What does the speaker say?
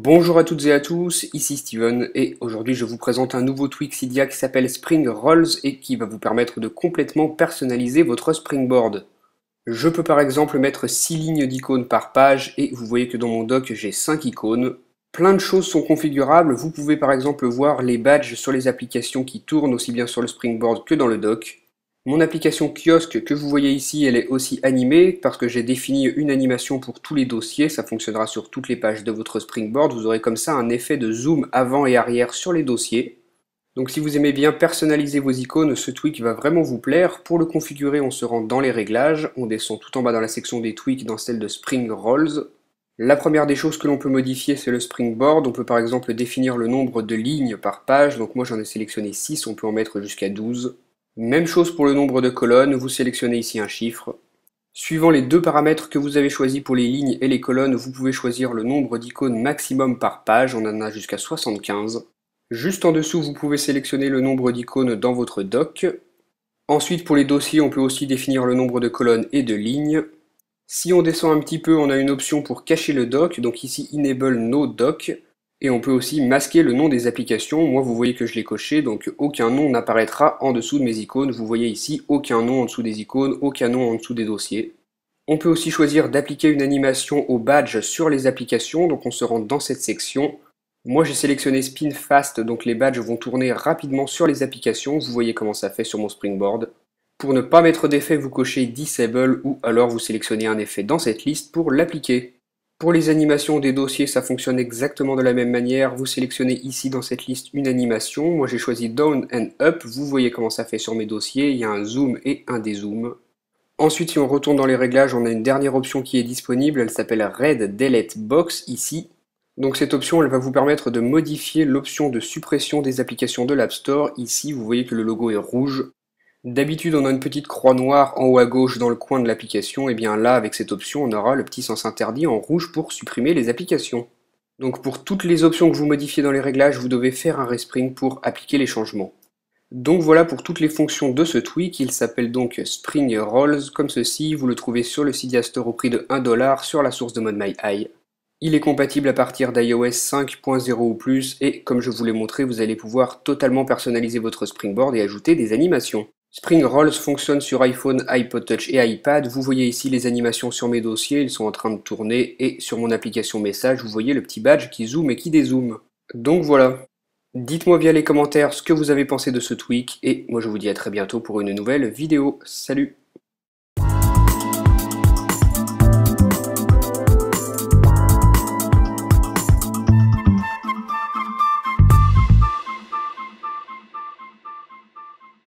Bonjour à toutes et à tous, ici Steven et aujourd'hui je vous présente un nouveau tweak Cydia qui s'appelle Spring Rolls et qui va vous permettre de complètement personnaliser votre Springboard. Je peux par exemple mettre 6 lignes d'icônes par page et vous voyez que dans mon doc j'ai 5 icônes. Plein de choses sont configurables, vous pouvez par exemple voir les badges sur les applications qui tournent aussi bien sur le Springboard que dans le doc. Mon application kiosque que vous voyez ici, elle est aussi animée parce que j'ai défini une animation pour tous les dossiers, ça fonctionnera sur toutes les pages de votre Springboard, vous aurez comme ça un effet de zoom avant et arrière sur les dossiers. Donc si vous aimez bien personnaliser vos icônes, ce tweak va vraiment vous plaire. Pour le configurer, on se rend dans les réglages, on descend tout en bas dans la section des tweaks dans celle de Spring Rolls. La première des choses que l'on peut modifier, c'est le Springboard. On peut par exemple définir le nombre de lignes par page, donc moi j'en ai sélectionné 6, on peut en mettre jusqu'à 12. Même chose pour le nombre de colonnes, vous sélectionnez ici un chiffre. Suivant les deux paramètres que vous avez choisis pour les lignes et les colonnes, vous pouvez choisir le nombre d'icônes maximum par page, on en a jusqu'à 75. Juste en dessous, vous pouvez sélectionner le nombre d'icônes dans votre doc. Ensuite, pour les dossiers, on peut aussi définir le nombre de colonnes et de lignes. Si on descend un petit peu, on a une option pour cacher le doc, donc ici Enable No Doc. Et on peut aussi masquer le nom des applications. Moi, vous voyez que je l'ai coché, donc aucun nom n'apparaîtra en dessous de mes icônes. Vous voyez ici aucun nom en dessous des icônes, aucun nom en dessous des dossiers. On peut aussi choisir d'appliquer une animation au badge sur les applications, donc on se rend dans cette section. Moi, j'ai sélectionné Spin Fast, donc les badges vont tourner rapidement sur les applications. Vous voyez comment ça fait sur mon Springboard. Pour ne pas mettre d'effet, vous cochez Disable ou alors vous sélectionnez un effet dans cette liste pour l'appliquer. Pour les animations des dossiers, ça fonctionne exactement de la même manière. Vous sélectionnez ici dans cette liste une animation. Moi j'ai choisi Down and Up. Vous voyez comment ça fait sur mes dossiers. Il y a un zoom et un dézoom. Ensuite, si on retourne dans les réglages, on a une dernière option qui est disponible. Elle s'appelle Red Delete Box ici. Donc cette option, elle va vous permettre de modifier l'option de suppression des applications de l'App Store. Ici, vous voyez que le logo est rouge. D'habitude, on a une petite croix noire en haut à gauche dans le coin de l'application, et bien là, avec cette option, on aura le petit sens interdit en rouge pour supprimer les applications. Donc pour toutes les options que vous modifiez dans les réglages, vous devez faire un respring pour appliquer les changements. Donc voilà pour toutes les fonctions de ce tweak, il s'appelle donc Spring Rolls, comme ceci, vous le trouvez sur le Cydia Store au prix de 1$ sur la source de ModMyEye. Il est compatible à partir d'iOS 5.0 ou plus, et comme je vous l'ai montré, vous allez pouvoir totalement personnaliser votre Springboard et ajouter des animations. Spring Rolls fonctionne sur iPhone, iPod Touch et iPad. Vous voyez ici les animations sur mes dossiers, ils sont en train de tourner. Et sur mon application message, vous voyez le petit badge qui zoome et qui dézoome. Donc voilà. Dites-moi via les commentaires ce que vous avez pensé de ce tweak. Et moi je vous dis à très bientôt pour une nouvelle vidéo. Salut!